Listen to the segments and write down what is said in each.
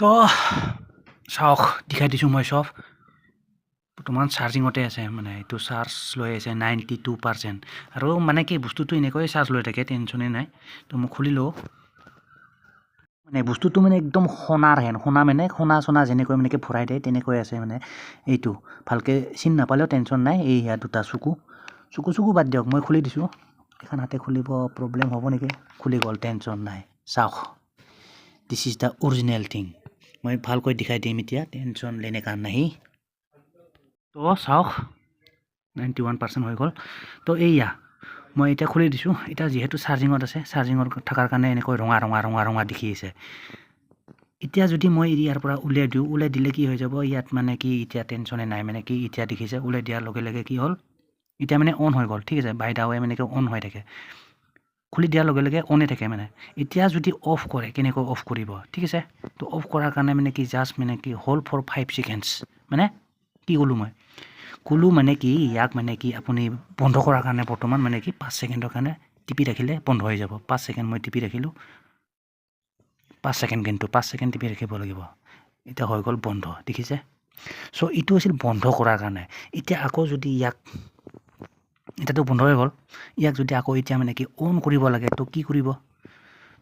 তো চাওক দেখাই দিছোঁ মই চব বৰ্তমান চাৰ্জিঙতে আছে মানে এইটো চাৰ্জ লৈ আছে 92% আৰু মানে কি বস্তুটো এনেকৈ চাৰ্জ লৈ থাকে টেনশ্যনেই নাই তো মই খুলি লওঁ মানে বস্তুটো মানে একদম সোণাৰ হেন সোণা মানে সোণা চোনা যেনেকৈ মানে ভৰাই দিয়ে তেনেকৈ আছে মানে এইটো ভালকৈ চিন নাপালেও টেনশ্যন নাই এই ইয়াত দুটা চকু বাদ দিয়ক মই খুলি দিছোঁ এখন হাতে খুলিব প্ৰব্লেম হ'ব নেকি খুলি গ'ল টেনশ্যন নাই চাওক this is the original thing মই ভালকৈ দেখাই দিম এতিয়া টেনশ্যন লেনে কাম নাহি তো চাওক 91% হৈ গ'ল তো এইয়া মই এতিয়া খুলি দিছোঁ এতিয়া যিহেতু চাৰ্জিঙত আছে চাৰ্জিঙত থকাৰ কাৰণে এনেকৈ ৰঙা দেখি আছে এতিয়া যদি মই ইয়াৰ পৰা উলিয়াই দিওঁ উলিয়াই দিলে কি হৈ যাব ইয়াত মানে কি এতিয়া টেনশ্যনে নাই মানে কি এতিয়া দেখিছে উলিয়াই দিয়াৰ লগে লগে কি হ'ল এতিয়া মানে অন হৈ গ'ল ঠিক আছে বাই দা ৱে মানে কি অন হৈ থাকে খুলি দিয়াৰ লগে লগে অনে থাকে মানে এতিয়া যদি অফ কৰে কেনেকৈ অফ কৰিব ঠিক আছে তো অফ কৰাৰ কাৰণে মানে কি জাষ্ট মানে কি হ'ল ফৰ 5 ছেকেণ্ডছ মানে কি ক'লোঁ মই ক'লোঁ মানে কি ইয়াক মানে কি আপুনি বন্ধ কৰাৰ কাৰণে বৰ্তমান মানে কি 5 ছেকেণ্ডৰ কাৰণে টিপি ৰাখিলে বন্ধ হৈ যাব 5 ছেকেণ্ড মই টিপি ৰাখিলোঁ 5 ছেকেণ্ড কিন্তু 5 ছেকেণ্ড টিপি ৰাখিব লাগিব এতিয়া হৈ গ'ল বন্ধ দেখিছে চ' এইটো আছিল বন্ধ কৰাৰ কাৰণে এতিয়া আকৌ যদি ইয়াক এতিয়াতো বন্ধ হৈ গ'ল ইয়াক যদি আকৌ এতিয়া মানে কি অন কৰিব লাগে তো কি কৰিব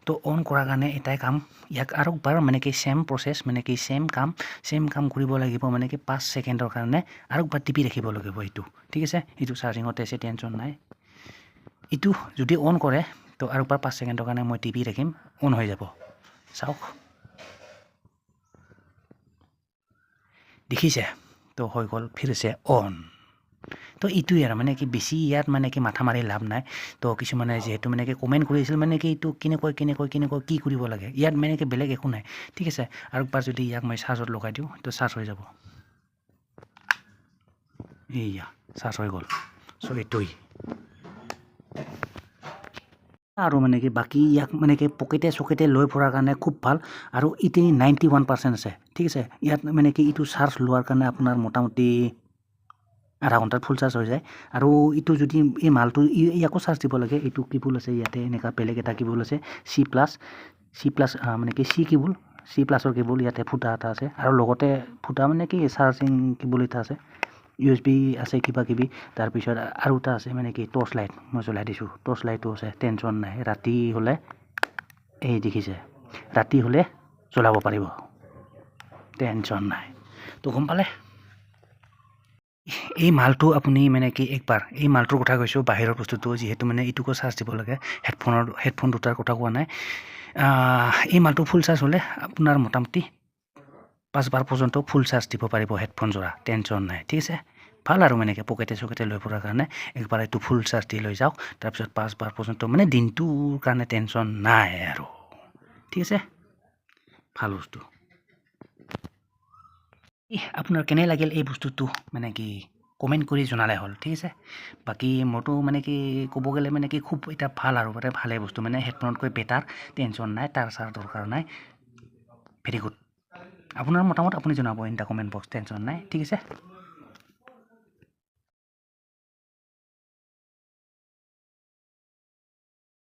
তো অন কৰাৰ কাৰণে এটাই কাম ইয়াক আৰু একবাৰ মানে কি ছেম প্ৰচেছ মানে কি ছেম কাম কৰিব লাগিব মানে কি 5 ছেকেণ্ডৰ কাৰণে আৰু একবাৰ টিপি ৰাখিব লাগিব এইটো ঠিক আছে এইটো চাৰ্জিঙতে আছে টেনশ্যন নাই এইটো যদি অন কৰে তো আৰু একবাৰ 5 ছেকেণ্ডৰ কাৰণে মই টিপি ৰাখিম অন হৈ যাব চাওক দেখিছে তো হৈ গ'ল ফিৰছে অন তো এইটোৱে আৰু মানে কি বেছি ইয়াত মানে কি মাথা মাৰি লাভ নাই তো কিছুমানে যিহেতু মানে কি কমেণ্ট কৰিছিল মানে কি এইটো কেনেকৈ কি কৰিব লাগে ইয়াত মানে কি বেলেগ একো নাই ঠিক আছে আৰু একবাৰ যদি ইয়াক মই চাৰ্জত লগাই দিওঁ তো চাৰ্জ হৈ যাব এইয়া চাৰ্জ হৈ গ'ল চ' এইটোৱেই আৰু মানে কি বাকী ইয়াক মানে কি পকেটে লৈ ফুৰাৰ কাৰণে খুব ভাল আৰু ইতি 91% আছে ঠিক আছে ইয়াত মানে কি এইটো চাৰ্জ লোৱাৰ কাৰণে আপোনাৰ মোটামুটি আধা ঘণ্টাত ফুল চাৰ্জ হৈ যায় আৰু এইটো যদি এই মালটো ইয়াকো চাৰ্জ দিব লাগে এইটো কেবুল আছে ইয়াতে এনেকুৱা বেলেগ এটা কেবুল আছে C+ মানে কি C প্লাছৰ কেবুল ইয়াতে ফুটা এটা আছে আৰু লগতে ফুটা মানে কি চাৰ্জিং কেবুল এটা আছে USB আছে কিবা কিবি তাৰপিছত আৰু এটা আছে মানে কি টৰ্চ লাইট মই জ্বলাই দিছোঁ টৰ্চ লাইটো আছে টেনশ্যন নাই ৰাতি হ'লে এই দেখিছে ৰাতি হ'লে জ্বলাব পাৰিব টেনশ্যন নাই তো গম পালে এই মালটো আপুনি মানে কি একবাৰ এই মালটোৰ কথা কৈছোঁ বাহিৰৰ বস্তুটো যিহেতু মানে এইটোকো চাৰ্জ দিব লাগে হেডফোন দুটাৰ কথা কোৱা নাই এই মালটো ফুল চাৰ্জ হ'লে আপোনাৰ মোটামুটি 5 বাৰ পৰ্যন্ত ফুল চাৰ্জ দিব পাৰিব হেডফোন যোৰা টেনশ্যন নাই ঠিক আছে ভাল আৰু মানে কি পকেটে লৈ ফুৰাৰ কাৰণে একবাৰ এইটো ফুল চাৰ্জ দি লৈ যাওক তাৰপিছত 5 বাৰ পৰ্যন্ত মানে দিনটোৰ কাৰণে টেনশ্যন নাই আৰু ঠিক আছে ভাল বস্তু আপোনাৰ কেনে লাগিল এই বস্তুটো মানে কি কমেণ্ট কৰি জনালে হ'ল ঠিক আছে বাকী মোৰতো মানে কি ক'ব গ'লে মানে কি খুব এটা ভাল আৰু মানে ভালে বস্তু মানে হেডফোনতকৈ বেটাৰ টেনশ্যন নাই তাৰ দৰকাৰ নাই ভেৰি গুড আপোনাৰ মতামত আপুনি জনাব in the comment box tension নাই ঠিক আছে